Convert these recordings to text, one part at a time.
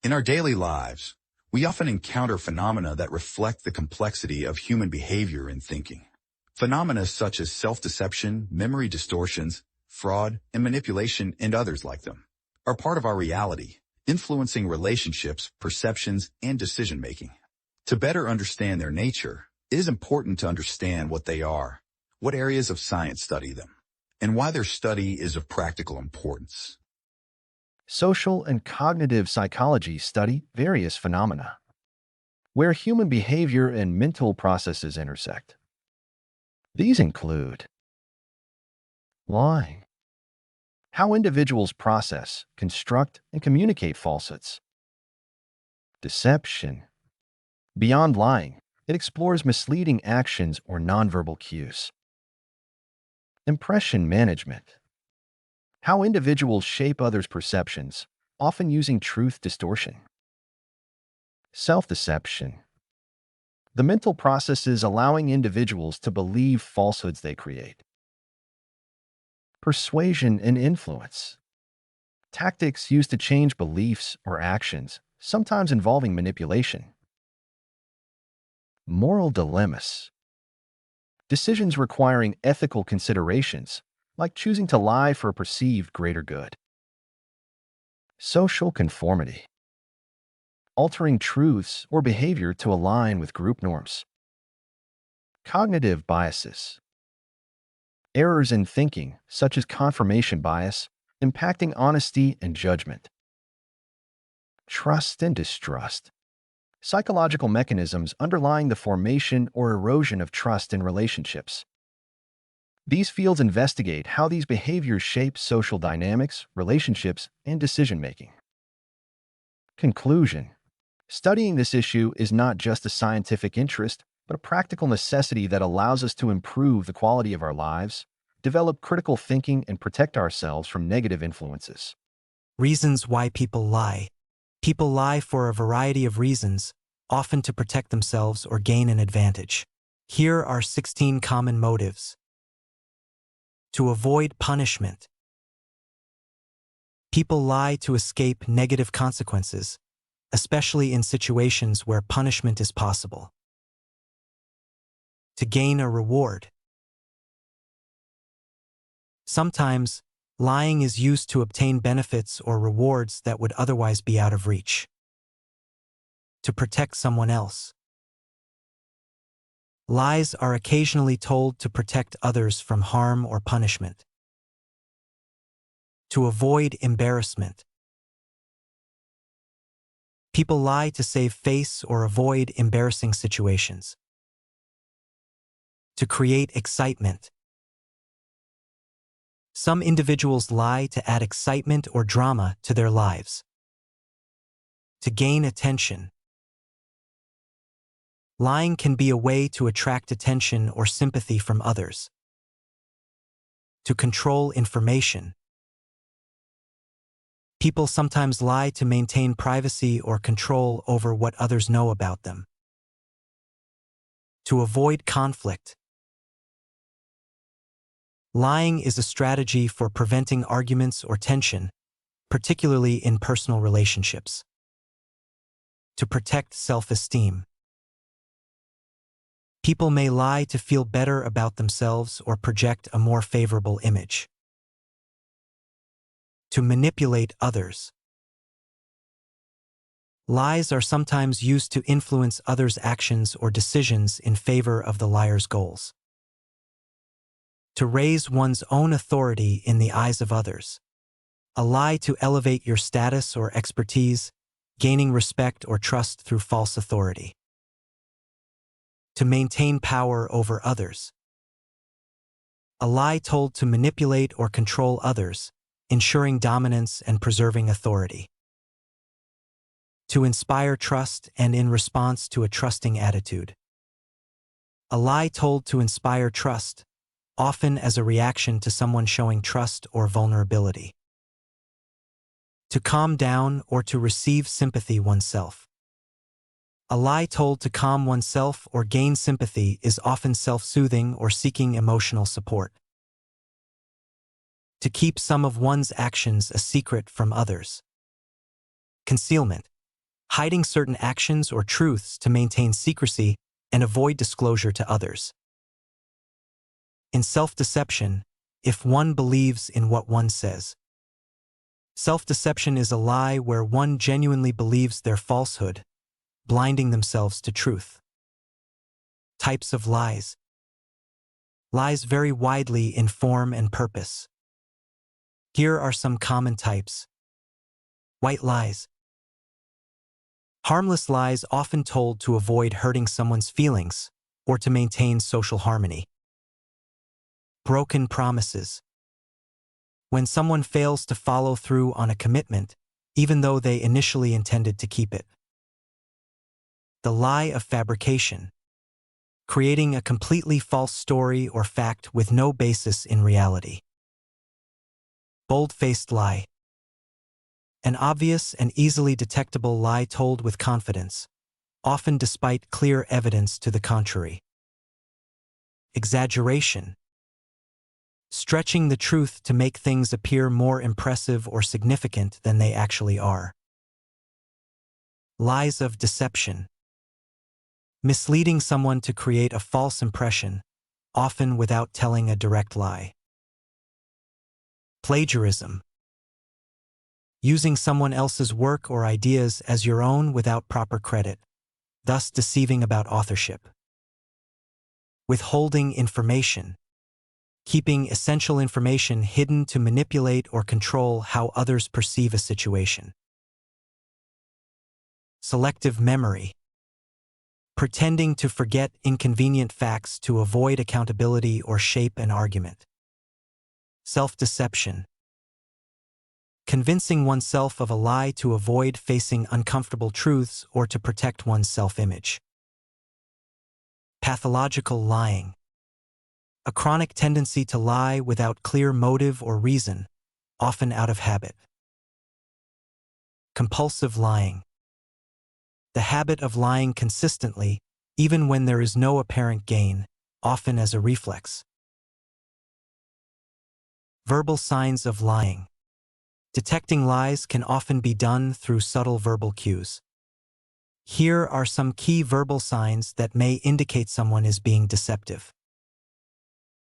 In our daily lives, we often encounter phenomena that reflect the complexity of human behavior and thinking. Phenomena such as self-deception, memory distortions, fraud, and manipulation, and others like them, are part of our reality, influencing relationships, perceptions, and decision-making. To better understand their nature, it is important to understand what they are, what areas of science study them, and why their study is of practical importance. Social and cognitive psychology study various phenomena where human behavior and mental processes intersect. These include lying, how individuals process, construct, and communicate falsehoods. Deception. Beyond lying, it explores misleading actions or nonverbal cues. Impression management. How individuals shape others' perceptions, often using truth distortion. Self-deception. The mental processes allowing individuals to believe falsehoods they create. Persuasion and influence. Tactics used to change beliefs or actions, sometimes involving manipulation. Moral dilemmas. Decisions requiring ethical considerations, like choosing to lie for a perceived greater good. Social conformity. Altering truths or behavior to align with group norms. Cognitive biases. Errors in thinking, such as confirmation bias, impacting honesty and judgment. Trust and distrust. Psychological mechanisms underlying the formation or erosion of trust in relationships. These fields investigate how these behaviors shape social dynamics, relationships, and decision-making. Conclusion. Studying this issue is not just a scientific interest, but a practical necessity that allows us to improve the quality of our lives, develop critical thinking, and protect ourselves from negative influences. Reasons why people lie. People lie for a variety of reasons, often to protect themselves or gain an advantage. Here are 16 common motives. To avoid punishment. People lie to escape negative consequences, especially in situations where punishment is possible. To gain a reward. Sometimes, lying is used to obtain benefits or rewards that would otherwise be out of reach. To protect someone else. Lies are occasionally told to protect others from harm or punishment. To avoid embarrassment. People lie to save face or avoid embarrassing situations. To create excitement. Some individuals lie to add excitement or drama to their lives. To gain attention. Lying can be a way to attract attention or sympathy from others. To control information. People sometimes lie to maintain privacy or control over what others know about them. To avoid conflict. Lying is a strategy for preventing arguments or tension, particularly in personal relationships. To protect self-esteem. People may lie to feel better about themselves or project a more favorable image. To manipulate others. Lies are sometimes used to influence others' actions or decisions in favor of the liar's goals. To raise one's own authority in the eyes of others. A lie to elevate your status or expertise, gaining respect or trust through false authority. To maintain power over others. A lie told to manipulate or control others, ensuring dominance and preserving authority. To inspire trust and in response to a trusting attitude. A lie told to inspire trust, often as a reaction to someone showing trust or vulnerability. To calm down or to receive sympathy oneself. A lie told to calm oneself or gain sympathy is often self-soothing or seeking emotional support. To keep some of one's actions a secret from others. Concealment. hiding certain actions or truths to maintain secrecy and avoid disclosure to others. In self-deception, if one believes in what one says. Self-deception is a lie where one genuinely believes their falsehood, blinding themselves to truth. Types of lies. Lies vary widely in form and purpose. Here are some common types. White lies. Harmless lies often told to avoid hurting someone's feelings or to maintain social harmony. Broken promises. When someone fails to follow through on a commitment, even though they initially intended to keep it. The lie of fabrication. Creating a completely false story or fact with no basis in reality. Bold-faced lie. An obvious and easily detectable lie told with confidence, often despite clear evidence to the contrary. Exaggeration. Stretching the truth to make things appear more impressive or significant than they actually are. Lies of deception. Misleading someone to create a false impression, often without telling a direct lie. Plagiarism. Using someone else's work or ideas as your own without proper credit, thus deceiving about authorship. Withholding information. Keeping essential information hidden to manipulate or control how others perceive a situation. Selective memory. Pretending to forget inconvenient facts to avoid accountability or shape an argument. Self-deception. Convincing oneself of a lie to avoid facing uncomfortable truths or to protect one's self-image. Pathological lying. A chronic tendency to lie without clear motive or reason, often out of habit. Compulsive lying. The habit of lying consistently, even when there is no apparent gain, often as a reflex. Verbal signs of lying. Detecting lies can often be done through subtle verbal cues. Here are some key verbal signs that may indicate someone is being deceptive.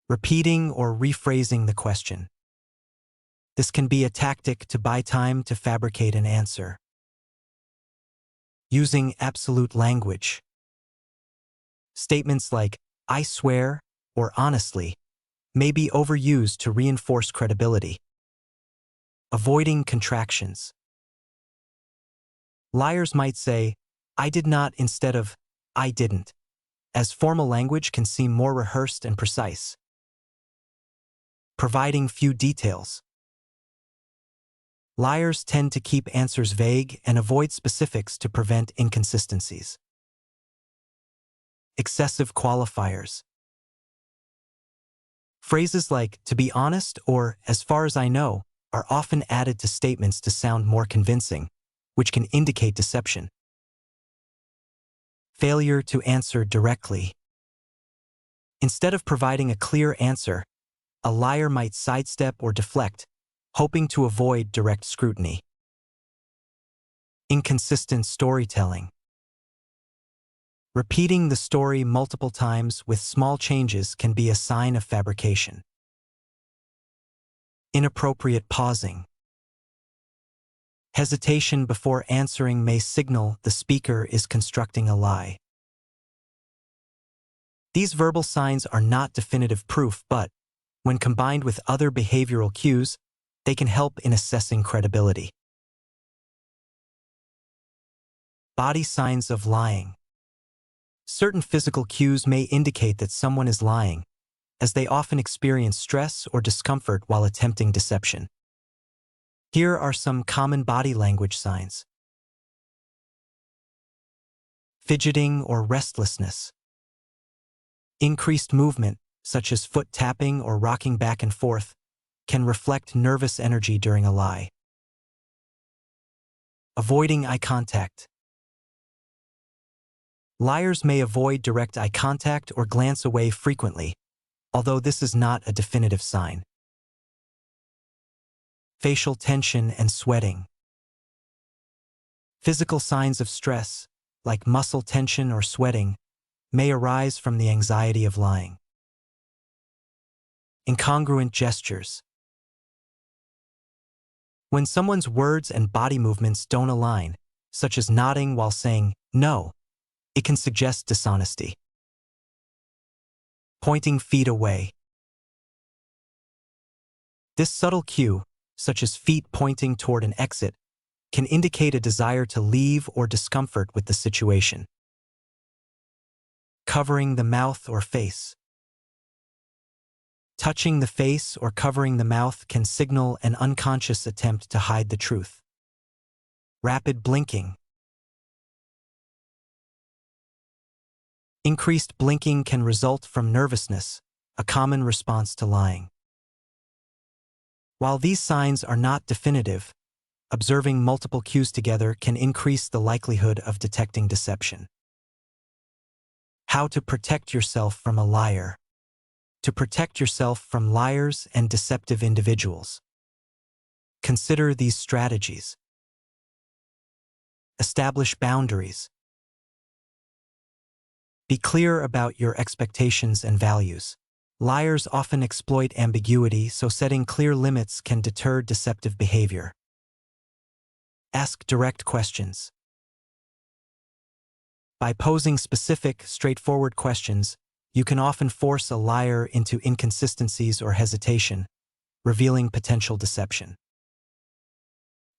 Repeating or rephrasing the question. This can be a tactic to buy time to fabricate an answer. Using absolute language. Statements like, "I swear," or "honestly," may be overused to reinforce credibility. Avoiding contractions. Liars might say, "I did not" instead of "I didn't," as formal language can seem more rehearsed and precise. Providing few details. Liars tend to keep answers vague and avoid specifics to prevent inconsistencies. Excessive qualifiers. Phrases like "to be honest" or "as far as I know" are often added to statements to sound more convincing, which can indicate deception. Failure to answer directly. Instead of providing a clear answer, a liar might sidestep or deflect, hoping to avoid direct scrutiny. Inconsistent storytelling. Repeating the story multiple times with small changes can be a sign of fabrication. Inappropriate pausing. Hesitation before answering may signal the speaker is constructing a lie. These verbal signs are not definitive proof, but, when combined with other behavioral cues, they can help in assessing credibility. Body signs of lying. Certain physical cues may indicate that someone is lying, as they often experience stress or discomfort while attempting deception. Here are some common body language signs. Fidgeting or restlessness. Increased movement, such as foot tapping or rocking back and forth, can reflect nervous energy during a lie. Avoiding eye contact. Liars may avoid direct eye contact or glance away frequently, although this is not a definitive sign. Facial tension and sweating. Physical signs of stress, like muscle tension or sweating, may arise from the anxiety of lying. Incongruent gestures. When someone's words and body movements don't align, such as nodding while saying no, it can suggest dishonesty. Pointing feet away. This subtle cue, such as feet pointing toward an exit, can indicate a desire to leave or discomfort with the situation. Covering the mouth or face. Touching the face or covering the mouth can signal an unconscious attempt to hide the truth. Rapid blinking. Increased blinking can result from nervousness, a common response to lying. While these signs are not definitive, observing multiple cues together can increase the likelihood of detecting deception. How to protect yourself from a liar. To protect yourself from liars and deceptive individuals, consider these strategies. Establish boundaries. Be clear about your expectations and values. Liars often exploit ambiguity, so setting clear limits can deter deceptive behavior. Ask direct questions. By posing specific, straightforward questions, you can often force a liar into inconsistencies or hesitation, revealing potential deception.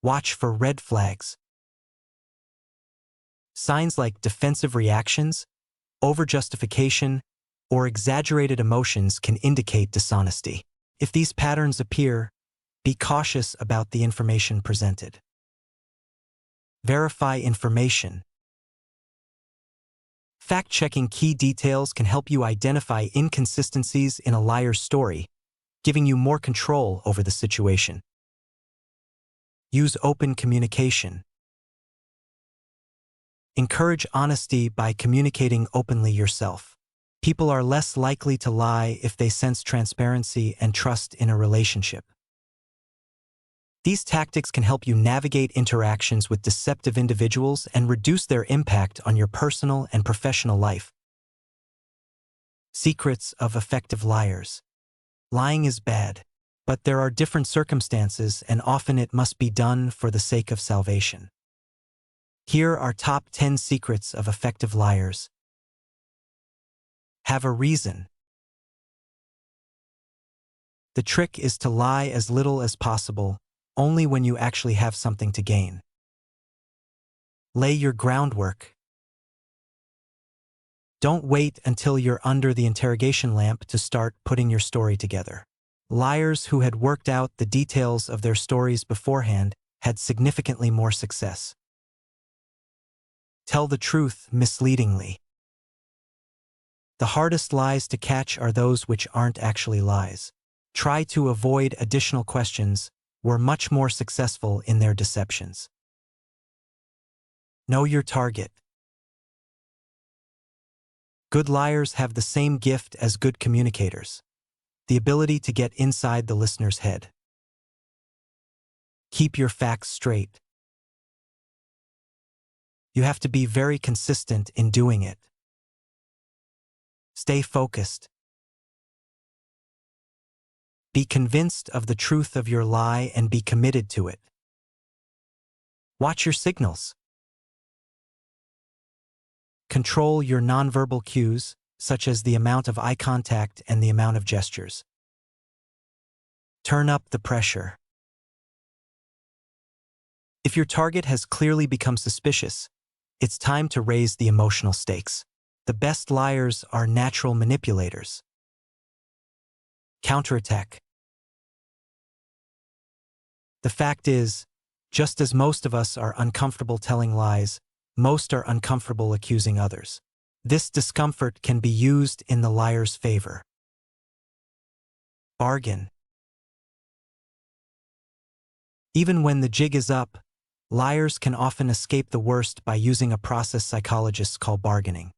Watch for red flags. Signs like defensive reactions, overjustification, or exaggerated emotions can indicate dishonesty. If these patterns appear, be cautious about the information presented. Verify information. Fact-checking key details can help you identify inconsistencies in a liar's story, giving you more control over the situation. Use open communication. Encourage honesty by communicating openly yourself. People are less likely to lie if they sense transparency and trust in a relationship. These tactics can help you navigate interactions with deceptive individuals and reduce their impact on your personal and professional life. Secrets of effective liars. Lying is bad, but there are different circumstances, and often it must be done for the sake of salvation. Here are top 10 secrets of effective liars. Have a reason. The trick is to lie as little as possible, only when you actually have something to gain. Lay your groundwork. Don't wait until you're under the interrogation lamp to start putting your story together. Liars who had worked out the details of their stories beforehand had significantly more success. Tell the truth misleadingly. The hardest lies to catch are those which aren't actually lies. Try to avoid additional questions, were much more successful in their deceptions. Know your target. Good liars have the same gift as good communicators, the ability to get inside the listener's head. Keep your facts straight. You have to be very consistent in doing it. Stay focused. Be convinced of the truth of your lie and be committed to it. Watch your signals. Control your nonverbal cues, such as the amount of eye contact and the amount of gestures. Turn up the pressure. If your target has clearly become suspicious, it's time to raise the emotional stakes. The best liars are natural manipulators. Counterattack. The fact is, just as most of us are uncomfortable telling lies, most are uncomfortable accusing others. This discomfort can be used in the liar's favor. Bargain. Even when the jig is up, liars can often escape the worst by using a process psychologists call bargaining.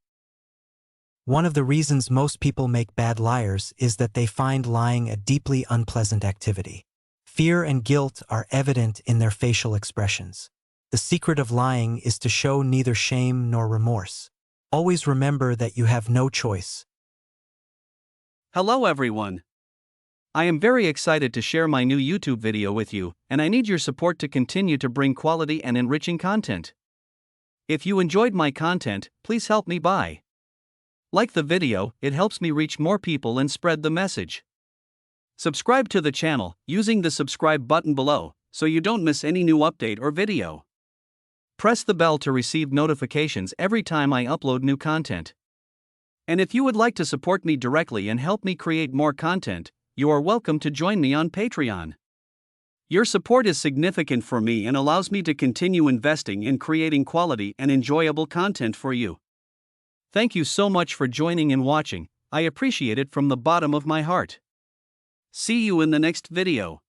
One of the reasons most people make bad liars is that they find lying a deeply unpleasant activity. Fear and guilt are evident in their facial expressions. The secret of lying is to show neither shame nor remorse. Always remember that you have no choice. Hello everyone. I am very excited to share my new YouTube video with you, and I need your support to continue to bring quality and enriching content. If you enjoyed my content, please help me by like the video, it helps me reach more people and spread the message. Subscribe to the channel using the subscribe button below so you don't miss any new update or video. Press the bell to receive notifications every time I upload new content. And if you would like to support me directly and help me create more content, you are welcome to join me on Patreon. Your support is significant for me and allows me to continue investing in creating quality and enjoyable content for you. Thank you so much for joining and watching. I appreciate it from the bottom of my heart. See you in the next video.